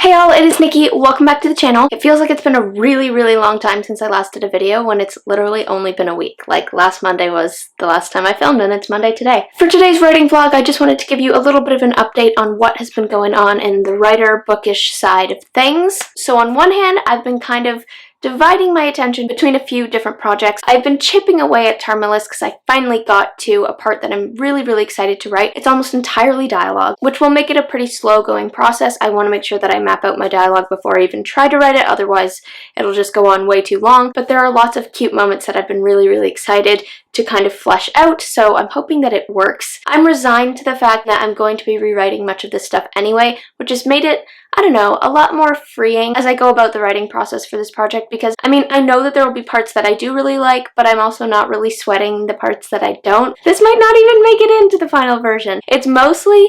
Hey y'all, it is Nikki. Welcome back to the channel. It feels like it's been a really long time since I last did a video when it's literally only been a week. Like last Monday was the last time I filmed and it's Monday today. For today's writing vlog, I just wanted to give you a little bit of an update on what has been going on in the writer bookish side of things. So on one hand, I've been kind of dividing my attention between a few different projects. I've been chipping away at Tragedies because I finally got to a part that I'm really excited to write. It's almost entirely dialogue, which will make it a pretty slow going process. I want to make sure that I map out my dialogue before I even try to write it, otherwise it'll just go on way too long. But there are lots of cute moments that I've been really excited to kind of flesh out, so I'm hoping that it works. I'm resigned to the fact that I'm going to be rewriting much of this stuff anyway, which has made it, I don't know, a lot more freeing as I go about the writing process for this project, because I mean, I know that there will be parts that I do really like, but I'm also not really sweating the parts that I don't. This might not even make it into the final version. It's mostly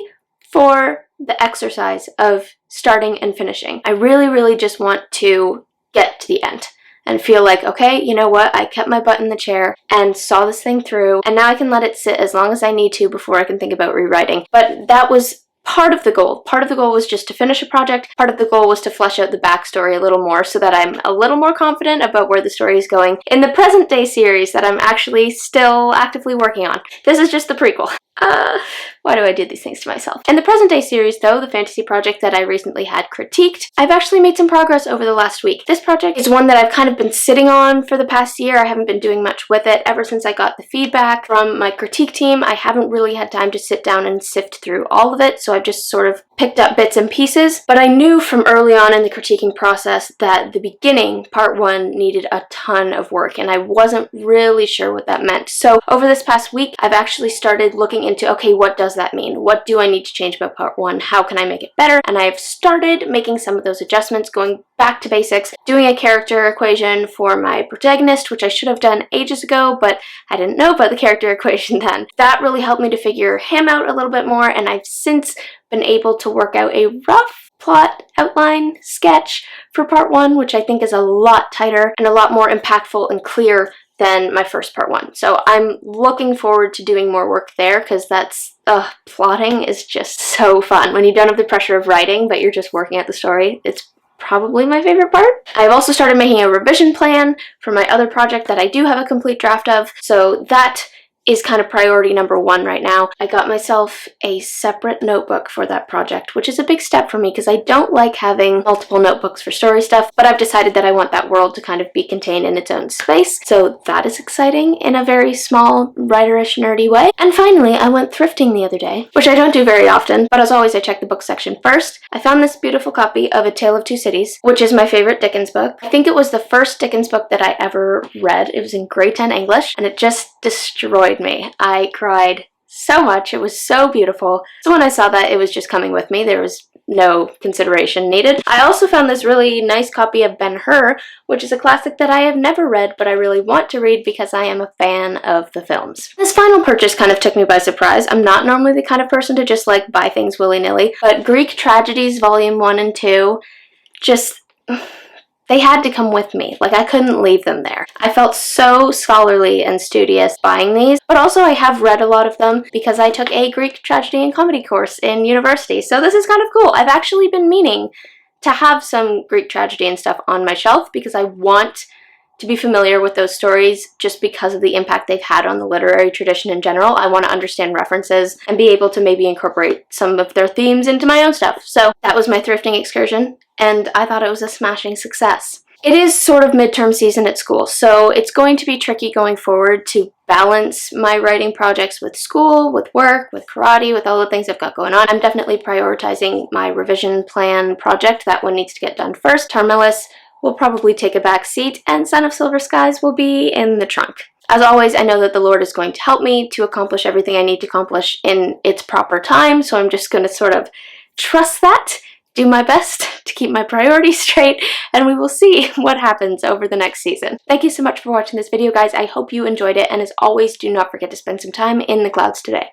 for the exercise of starting and finishing. I really just want to get to the end and feel like, okay, you know what, I kept my butt in the chair and saw this thing through, and now I can let it sit as long as I need to before I can think about rewriting. But that was part of the goal. Part of the goal was just to finish a project. Part of the goal was to flesh out the backstory a little more so that I'm a little more confident about where the story is going in the present day series that I'm actually still actively working on. This is just the prequel. Why do I do these things to myself? In the present day series, though, the fantasy project that I recently had critiqued, I've actually made some progress over the last week. This project is one that I've kind of been sitting on for the past year. I haven't been doing much with it ever since I got the feedback from my critique team. I haven't really had time to sit down and sift through all of it, so I've just sort of picked up bits and pieces. But I knew from early on in the critiquing process that the beginning, part one, needed a ton of work, and I wasn't really sure what that meant. So over this past week, I've actually started looking into, okay, what does that mean? What do I need to change about part one? How can I make it better? And I've started making some of those adjustments, going back to basics, doing a character equation for my protagonist, which I should have done ages ago, but I didn't know about the character equation then. That really helped me to figure him out a little bit more, and I've since been able to work out a rough plot outline sketch for part one, which I think is a lot tighter and a lot more impactful and clear than my first part one. So I'm looking forward to doing more work there, because that's, plotting is just so fun. When you don't have the pressure of writing, but you're just working at the story, it's probably my favorite part. I've also started making a revision plan for my other project that I do have a complete draft of, so that is kind of priority number one right now. I got myself a separate notebook for that project, which is a big step for me because I don't like having multiple notebooks for story stuff, but I've decided that I want that world to kind of be contained in its own space, so that is exciting in a very small, writerish, nerdy way. And finally, I went thrifting the other day, which I don't do very often, but as always, I check the book section first. I found this beautiful copy of A Tale of Two Cities, which is my favorite Dickens book. I think it was the first Dickens book that I ever read. It was in grade 10 English, and it just destroyed me. I cried so much. It was so beautiful. So when I saw that it was just coming with me, there was no consideration needed. I also found this really nice copy of Ben-Hur, which is a classic that I have never read, but I really want to read because I am a fan of the films. This final purchase kind of took me by surprise. I'm not normally the kind of person to just like buy things willy-nilly, but Greek Tragedies Volume 1 and 2 just... they had to come with me. Like, I couldn't leave them there. I felt so scholarly and studious buying these, but also I have read a lot of them because I took a Greek tragedy and comedy course in university, so this is kind of cool. I've actually been meaning to have some Greek tragedy and stuff on my shelf because I want to be familiar with those stories just because of the impact they've had on the literary tradition in general. I want to understand references and be able to maybe incorporate some of their themes into my own stuff. So that was my thrifting excursion, and I thought it was a smashing success. It is sort of midterm season at school, so it's going to be tricky going forward to balance my writing projects with school, with work, with karate, with all the things I've got going on. I'm definitely prioritizing my revision plan project. That one needs to get done first. Tarmillis will probably take a back seat, and Son of Silver Skies will be in the trunk. As always, I know that the Lord is going to help me to accomplish everything I need to accomplish in its proper time, so I'm just going to sort of trust that, do my best to keep my priorities straight, and we will see what happens over the next season. Thank you so much for watching this video, guys. I hope you enjoyed it, and as always, do not forget to spend some time in the clouds today.